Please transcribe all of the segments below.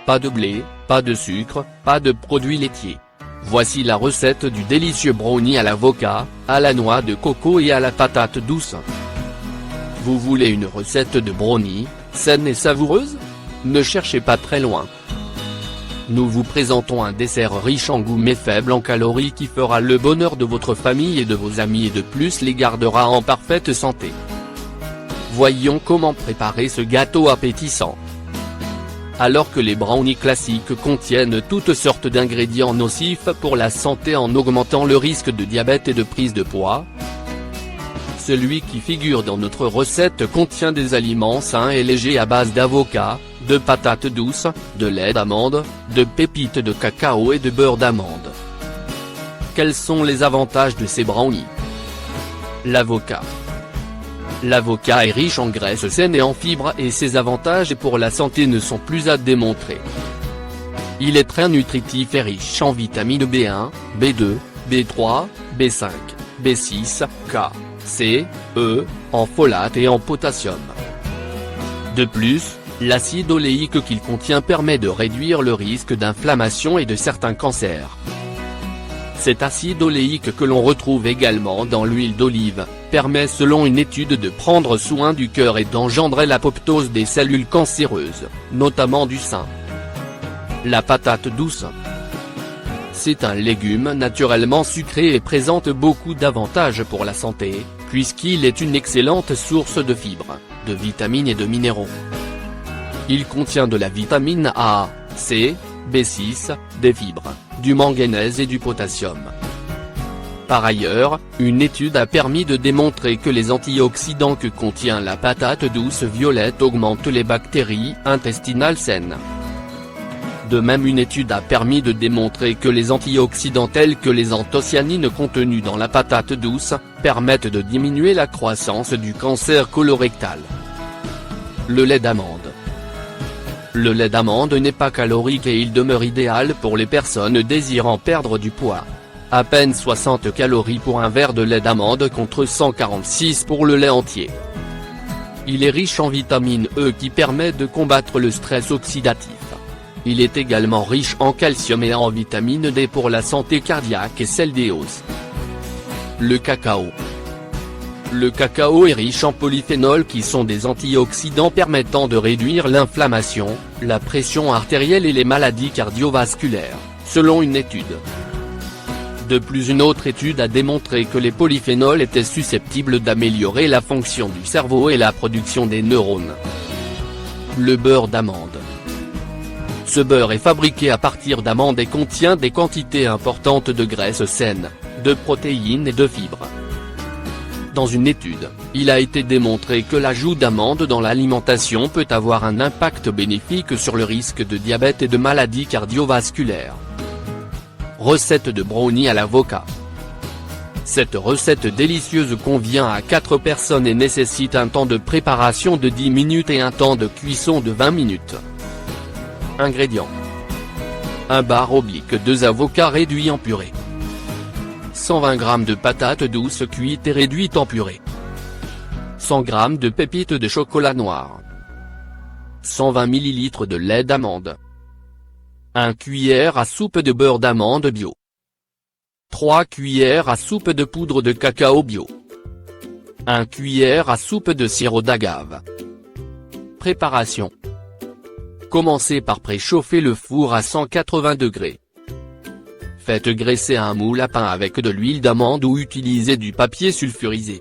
pas de blé, pas de sucre, pas de produits laitiers. Voici la recette du délicieux brownie à l'avocat, à la noix de coco et à la patate douce. Vous voulez une recette de brownie, saine et savoureuse? Ne cherchez pas très loin. Nous vous présentons un dessert riche en goût mais faible en calories qui fera le bonheur de votre famille et de vos amis et de plus les gardera en parfaite santé. Voyons comment préparer ce gâteau appétissant. Alors que les brownies classiques contiennent toutes sortes d'ingrédients nocifs pour la santé en augmentant le risque de diabète et de prise de poids, celui qui figure dans notre recette contient des aliments sains et légers à base d'avocat, de patates douces, de lait d'amande, de pépites de cacao et de beurre d'amande. Quels sont les avantages de ces brownies? L'avocat. L'avocat est riche en graisses saines et en fibres et ses avantages pour la santé ne sont plus à démontrer. Il est très nutritif et riche en vitamines B1, B2, B3, B5, B6, K, C, E, en folate et en potassium. De plus, l'acide oléique qu'il contient permet de réduire le risque d'inflammation et de certains cancers. Cet acide oléique que l'on retrouve également dans l'huile d'olive, permet selon une étude de prendre soin du cœur et d'engendrer l'apoptose des cellules cancéreuses, notamment du sein. La patate douce. C'est un légume naturellement sucré et présente beaucoup d'avantages pour la santé, puisqu'il est une excellente source de fibres, de vitamines et de minéraux. Il contient de la vitamine A, C, B6, des fibres, du manganèse et du potassium. Par ailleurs, une étude a permis de démontrer que les antioxydants que contient la patate douce violette augmentent les bactéries intestinales saines. De même, une étude a permis de démontrer que les antioxydants tels que les anthocyanines contenus dans la patate douce, permettent de diminuer la croissance du cancer colorectal. Le lait d'amande. Le lait d'amande n'est pas calorique et il demeure idéal pour les personnes désirant perdre du poids. À peine 60 calories pour un verre de lait d'amande contre 146 pour le lait entier. Il est riche en vitamine E qui permet de combattre le stress oxydatif. Il est également riche en calcium et en vitamine D pour la santé cardiaque et celle des os. Le cacao. Le cacao est riche en polyphénols qui sont des antioxydants permettant de réduire l'inflammation, la pression artérielle et les maladies cardiovasculaires, selon une étude. De plus, une autre étude a démontré que les polyphénols étaient susceptibles d'améliorer la fonction du cerveau et la production des neurones. Le beurre d'amande. Ce beurre est fabriqué à partir d'amandes et contient des quantités importantes de graisses saines, de protéines et de fibres. Dans une étude, il a été démontré que l'ajout d'amandes dans l'alimentation peut avoir un impact bénéfique sur le risque de diabète et de maladies cardiovasculaires. Recette de brownie à l'avocat. Cette recette délicieuse convient à 4 personnes et nécessite un temps de préparation de 10 minutes et un temps de cuisson de 20 minutes. Ingrédients. 1 barre oblique 2 avocats réduits en purée. 120 g de patates douces cuites et réduites en purée. 100 g de pépites de chocolat noir. 120 ml de lait d'amande. 1 cuillère à soupe de beurre d'amande bio. 3 cuillères à soupe de poudre de cacao bio. 1 cuillère à soupe de sirop d'agave. Préparation. Commencez par préchauffer le four à 180 degrés. Faites graisser un moule à pain avec de l'huile d'amande ou utilisez du papier sulfurisé.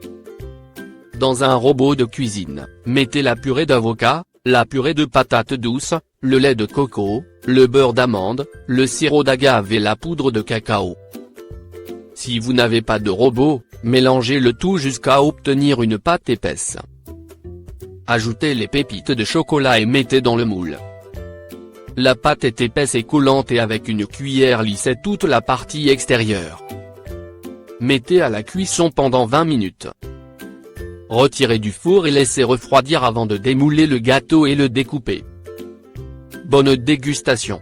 Dans un robot de cuisine, mettez la purée d'avocat, la purée de patates douces, le lait de coco, le beurre d'amande, le sirop d'agave et la poudre de cacao. Si vous n'avez pas de robot, mélangez le tout jusqu'à obtenir une pâte épaisse. Ajoutez les pépites de chocolat et mettez dans le moule. La pâte est épaisse et collante et avec une cuillère lissez toute la partie extérieure. Mettez à la cuisson pendant 20 minutes. Retirez du four et laissez refroidir avant de démouler le gâteau et le découper. Bonne dégustation.